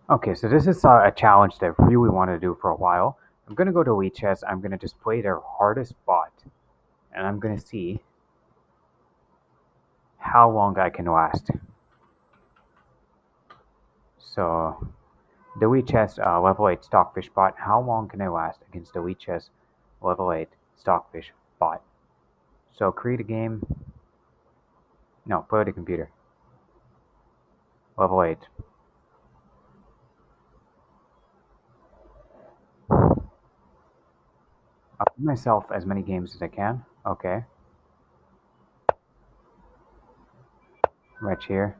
Okay, so this is a challenge that I really want to do for a while. I'm gonna go to Lichess. I'm gonna just play their hardest bot, and I'm gonna see how long I can last. So the Lichess level 8 Stockfish bot. How long can I last against the Lichess level 8 Stockfish bot? So create a game. No, play the computer. Level 8. I'll give myself as many games as I can. Okay, right here.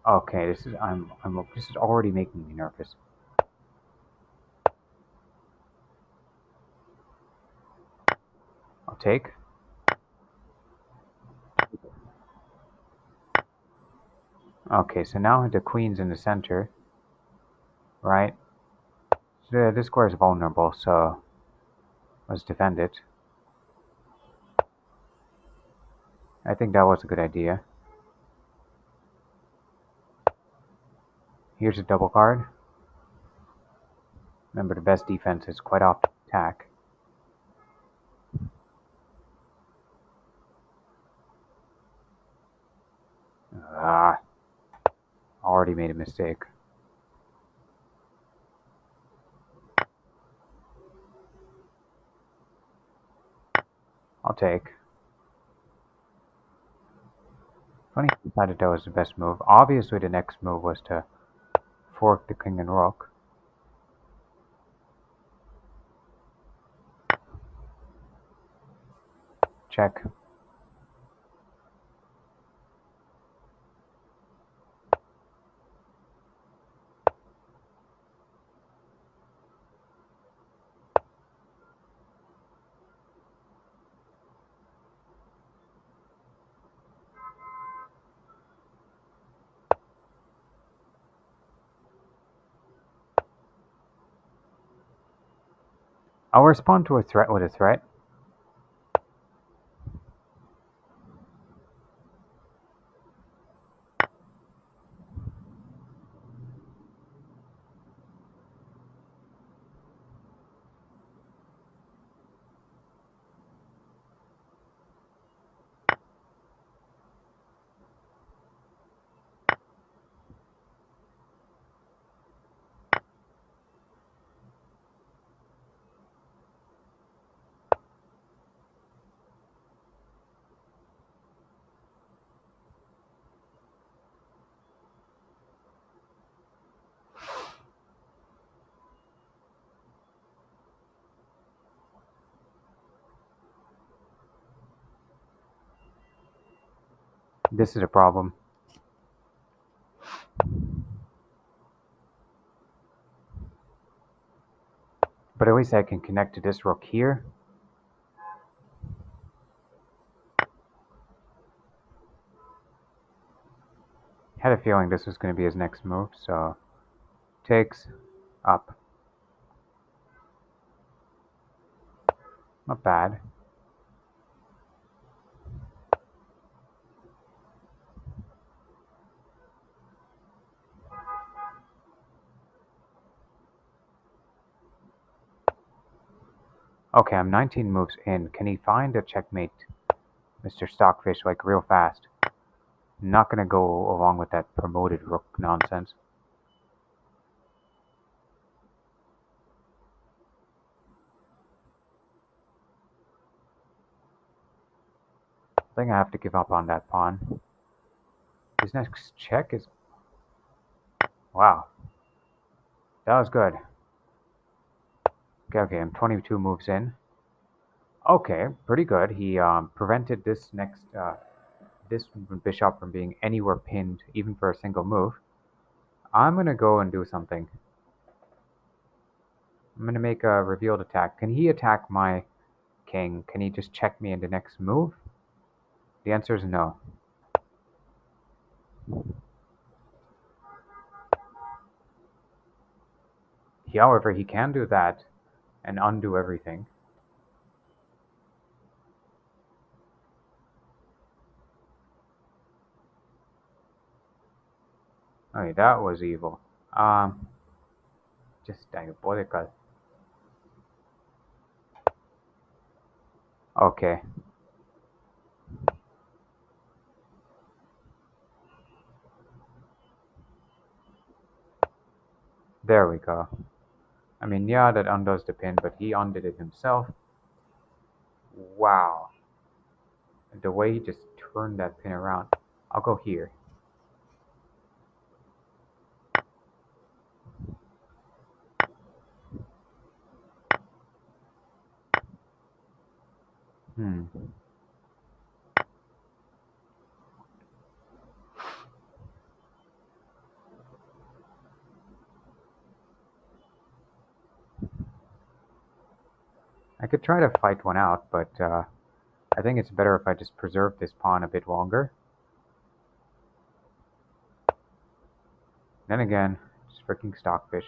Okay, this is already making me nervous. I'll take. Okay, so now the queen's in the center, right? This square is vulnerable, so let's defend it. I think that was a good idea. Here's a double card. Remember, the best defense is quite often attack. Ah, already made a mistake. I'll take. Funny, I decided that was the best move. Obviously, the next move was to fork the king and rook. Check. I'll respond to a threat with a threat. This is a problem. But at least I can connect to this rook here. Had a feeling this was going to be his next move, so takes up. Not bad. Okay, I'm 19 moves in. Can he find a checkmate, Mr. Stockfish, like real fast? I'm not gonna go along with that promoted rook nonsense. I think I have to give up on that pawn. His next check is... Wow, that was good. Okay, I'm 22 moves in. Okay, pretty good. He prevented this bishop from being anywhere pinned, even for a single move. I'm gonna go and do something. I'm gonna make a revealed attack. Can he attack my king? Can he just check me in the next move? The answer is no. However, he can do that and undo everything. Okay, that was evil. Um, just diabolical. Okay, there we go. I mean, yeah, that undoes the pin, but he undid it himself. Wow, the way he just turned that pin around. I'll go here. Hmm. I could try to fight one out, but I think it's better if I just preserve this pawn a bit longer. Then again, it's freaking Stockfish.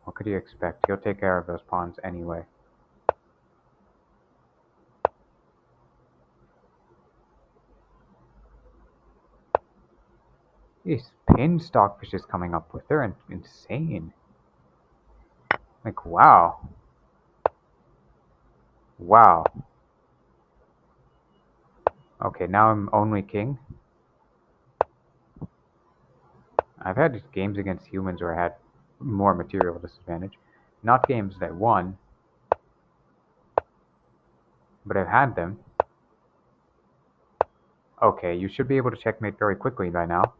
What could you expect? He'll take care of those pawns anyway. These pin Stockfish is coming up with, they're insane. Like, wow. Wow. Okay, now I'm only king. I've had games against humans where I had more material disadvantage. Not games that won, but I've had them. Okay, you should be able to checkmate very quickly by now,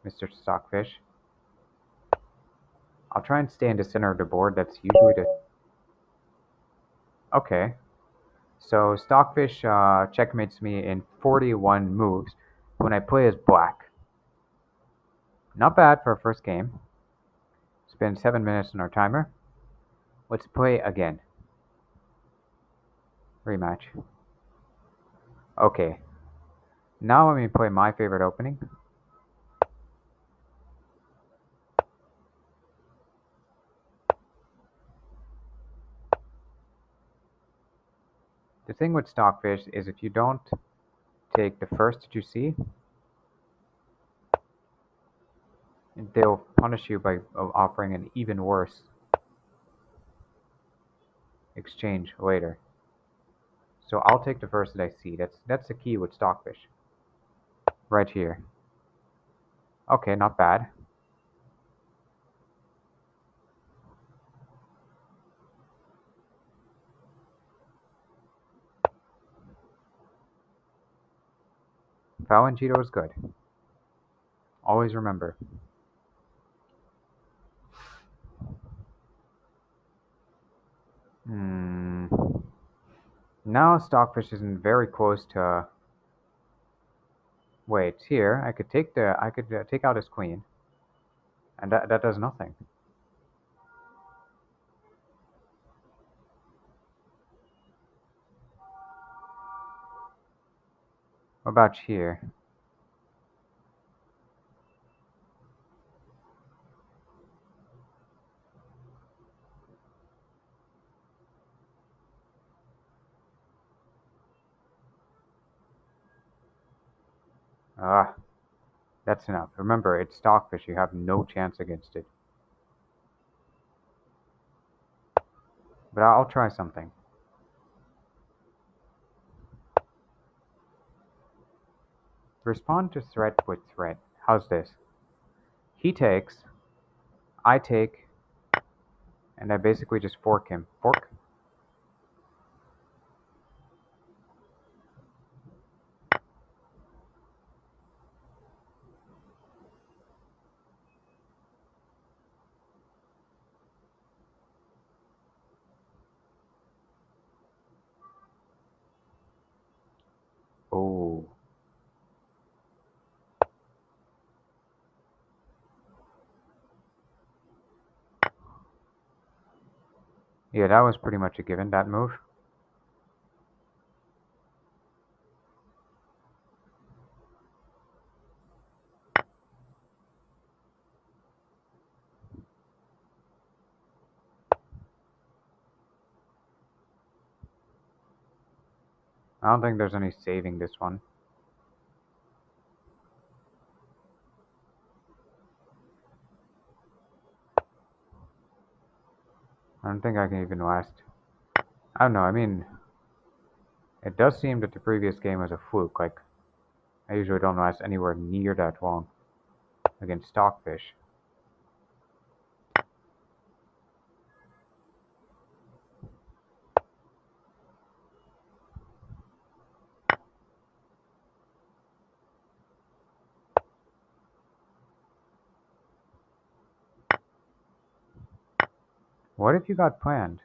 Mr. Stockfish. I'll try and stay in the center of the board. That's usually the... Okay. So Stockfish checkmates me in 41 moves when I play as black. Not bad for a first game. Spend 7 minutes on our timer. Let's play again. Rematch. Okay. Now let me play my favorite opening. The thing with Stockfish is if you don't take the first that you see, they'll punish you by offering an even worse exchange later. So I'll take the first that I see. That's the key with Stockfish. Right here. Okay, not bad. Cheeto is good. Always remember. Hmm. Now Stockfish isn't very close to... Wait, here I could take out his queen, and that does nothing. What about here? Ah, that's enough. Remember, it's Stockfish. You have no chance against it. But I'll try something. Respond to threat with threat. How's this? He takes, I take, and I basically just fork him. Fork? Oh. Yeah, that was pretty much a given, that move. I don't think there's any saving this one. I don't think I can even last. I don't know. I mean, it does seem that the previous game was a fluke. Like, I usually don't last anywhere near that long against Stockfish. What if you got planned?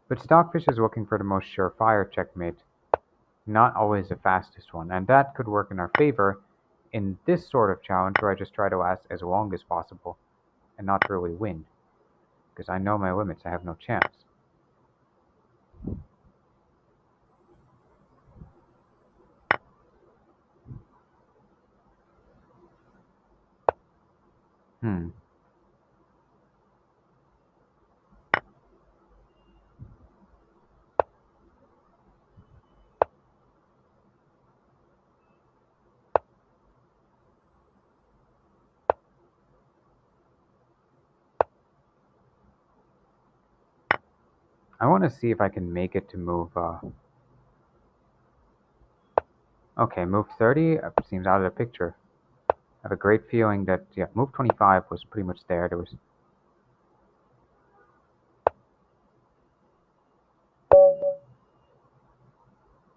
But Stockfish is looking for the most surefire checkmate, not always the fastest one, and that could work in our favor in this sort of challenge where I just try to last as long as possible and not really win, because I know my limits. I have no chance. Hmm. I want to see if I can make it to move. Okay, move 30 seems out of the picture. I have a great feeling that, yeah, move 25 was pretty much there. There was.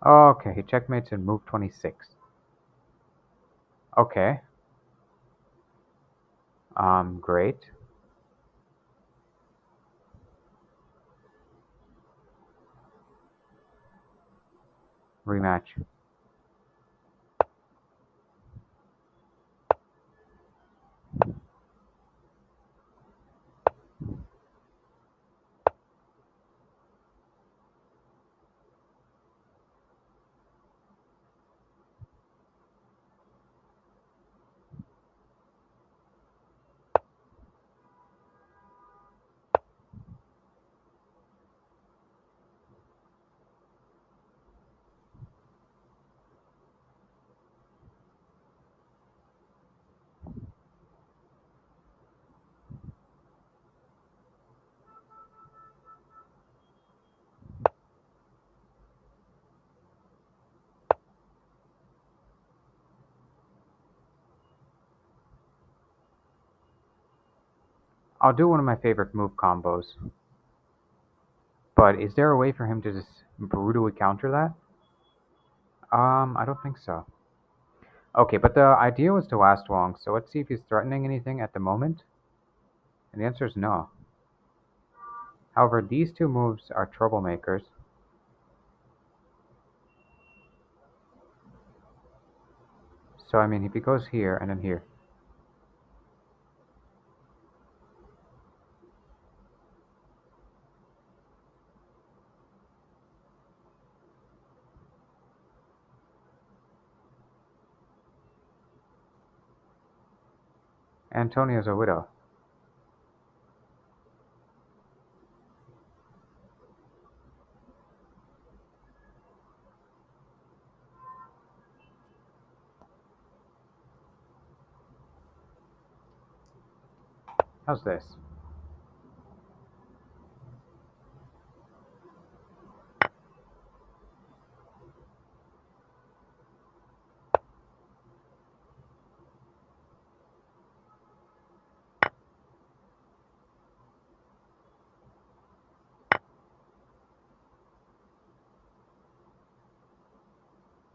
Okay, he checkmates in move 26. Okay. Great. Rematch. I'll do one of my favorite move combos. But is there a way for him to just brutally counter that? I don't think so. Okay, but the idea was to last long, so let's see if he's threatening anything at the moment. And the answer is no. However, these two moves are troublemakers. So, I mean, if he goes here and then here, Antonio's a widow. How's this?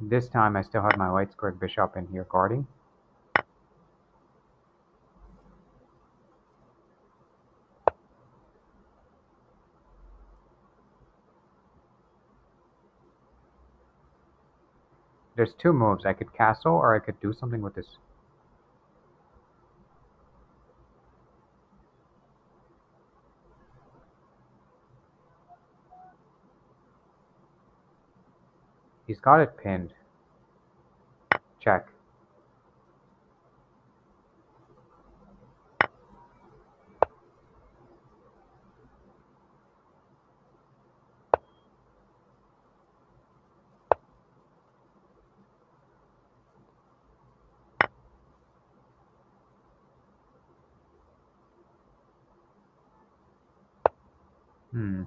This time I still have my white squared bishop in here guarding. There's two moves. I could castle or I could do something with this. He's got it pinned. Check. Hmm.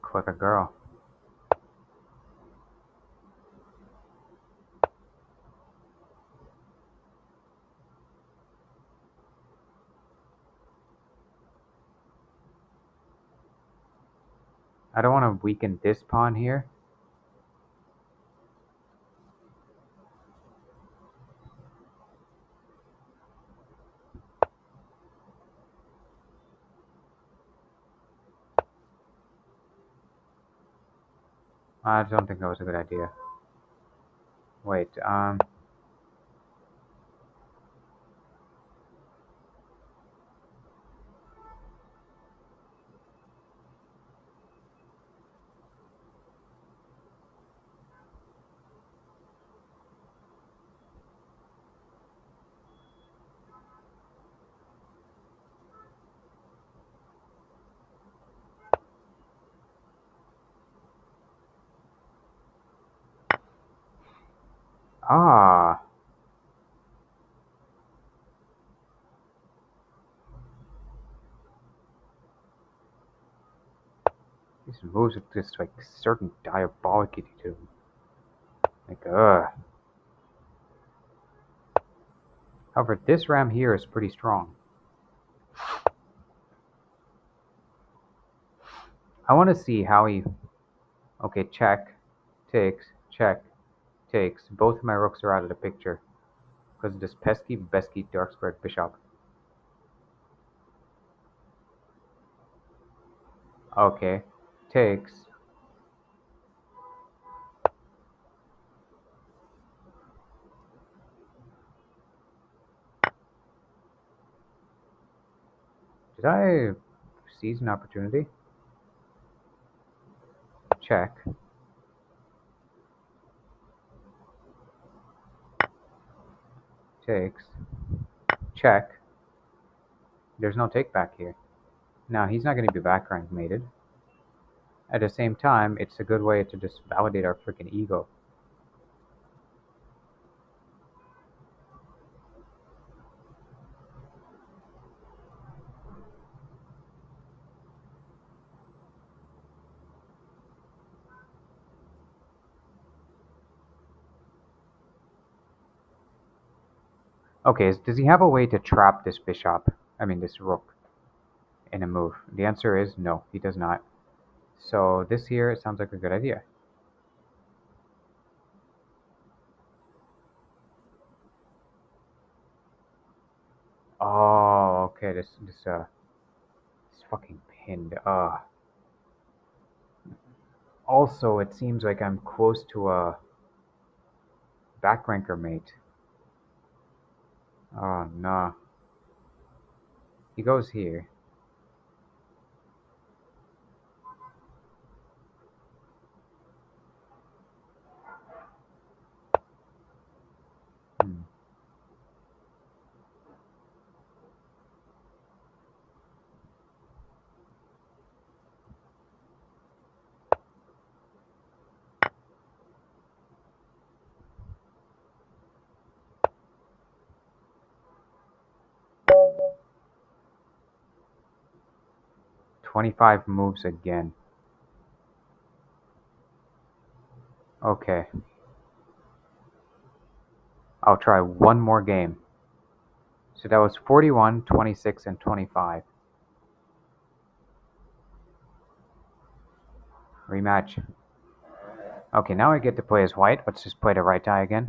Click a girl. I don't want to weaken this pawn here. I don't think that was a good idea. Wait, ah, these moves are just like certain diabolicity to them. Like, However, this ram here is pretty strong. I want to see how he. Okay, check, takes, check, takes. Both of my rooks are out of the picture because of this pesky dark squared bishop. Okay, takes. Did I seize an opportunity? Check, takes, check. There's no take back here. Now, he's not going to be back rank mated. At the same time, it's a good way to just validate our freaking ego. Okay, does he have a way to trap this bishop? I mean, this rook in a move? The answer is no, he does not. So this here sounds like a good idea. Oh, okay. This fucking pinned. Also, it seems like I'm close to a back ranker mate. Oh no. He goes here. Hmm. 25 moves again. Okay. I'll try one more game. So that was 41, 26, and 25. Rematch. Okay, now I get to play as white. Let's just play the right die again.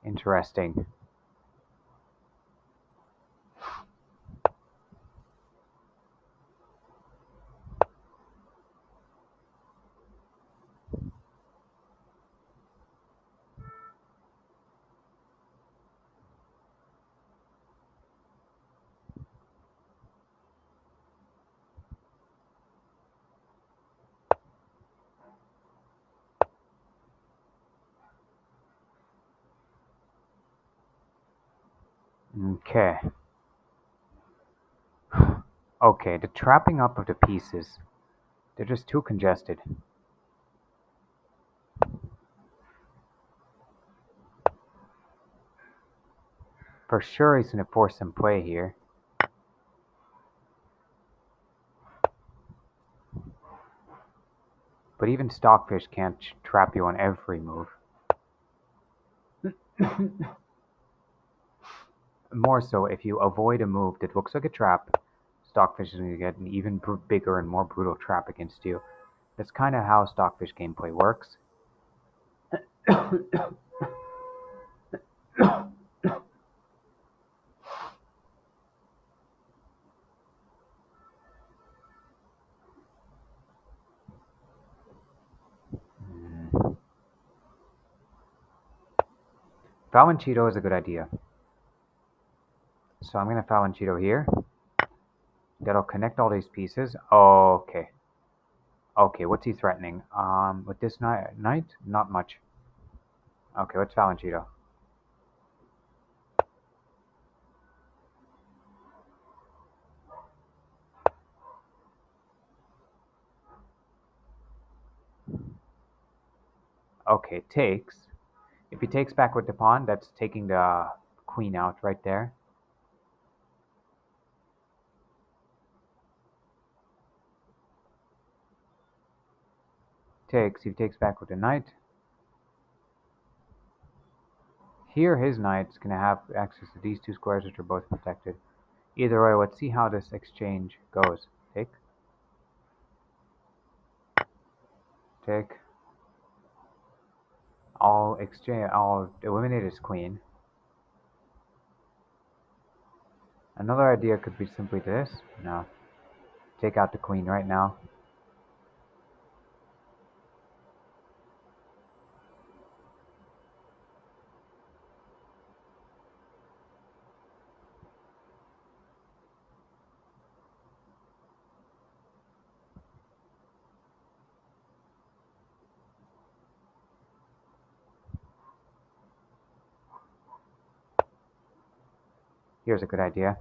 Interesting. Okay. Okay, the trapping up of the pieces. They're just too congested. For sure he's going to force some play here. But even Stockfish can't trap you on every move. More so, if you avoid a move that looks like a trap, Stockfish is going to get an even bigger and more brutal trap against you. That's kind of how Stockfish gameplay works. Cheeto is a good idea. So I'm going to Cheeto here. That'll connect all these pieces. Okay. Okay, what's he threatening? With this knight? Not much. Okay, what's Cheeto? Okay, takes. If he takes back with the pawn, that's taking the queen out right there. Takes. He takes back with the knight. Here, his knight's going to have access to these two squares, which are both protected. Either way, let's see how this exchange goes. Take. Take. I'll eliminate his queen. Another idea could be simply this. No. Take out the queen right now. Here's a good idea.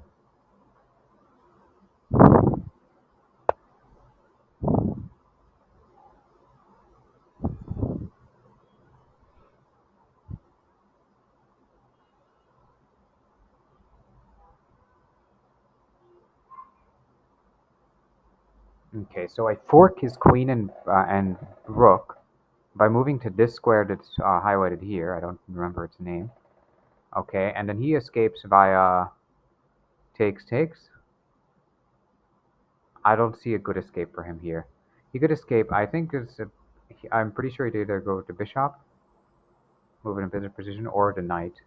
Okay, so I fork his queen and rook by moving to this square that's highlighted here. I don't remember its name. Okay, and then he escapes via takes. I don't see a good escape for him here. He could escape. I think I'm pretty sure he'd either go with the bishop, move in a better position, or the knight.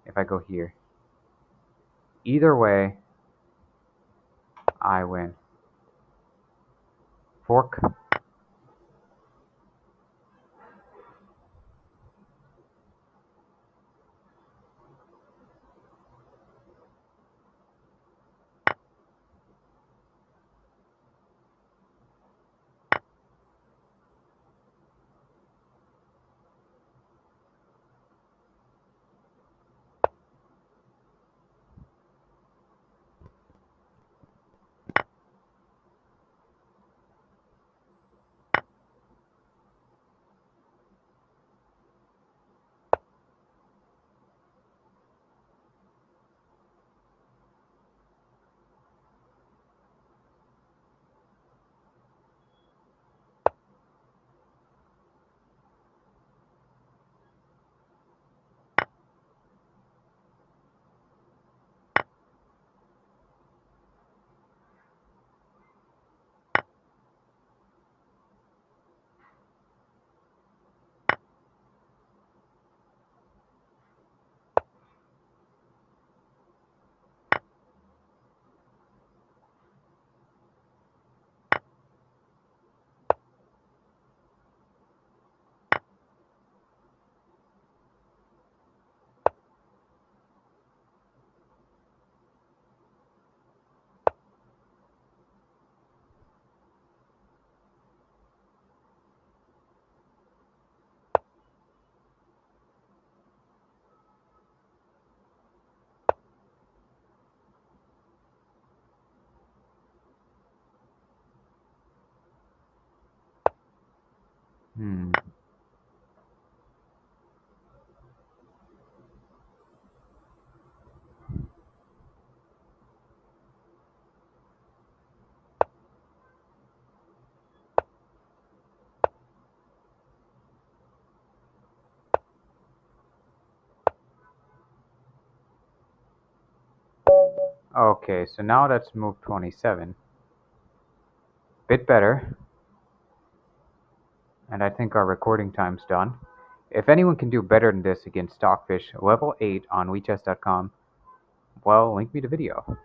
If I go here, either way, I win. Fork. Hmm. Okay, so now that's move 27. Bit better, and I think our recording time's done. If anyone can do better than this against Stockfish level 8 on WeChess.com, well, link me the video.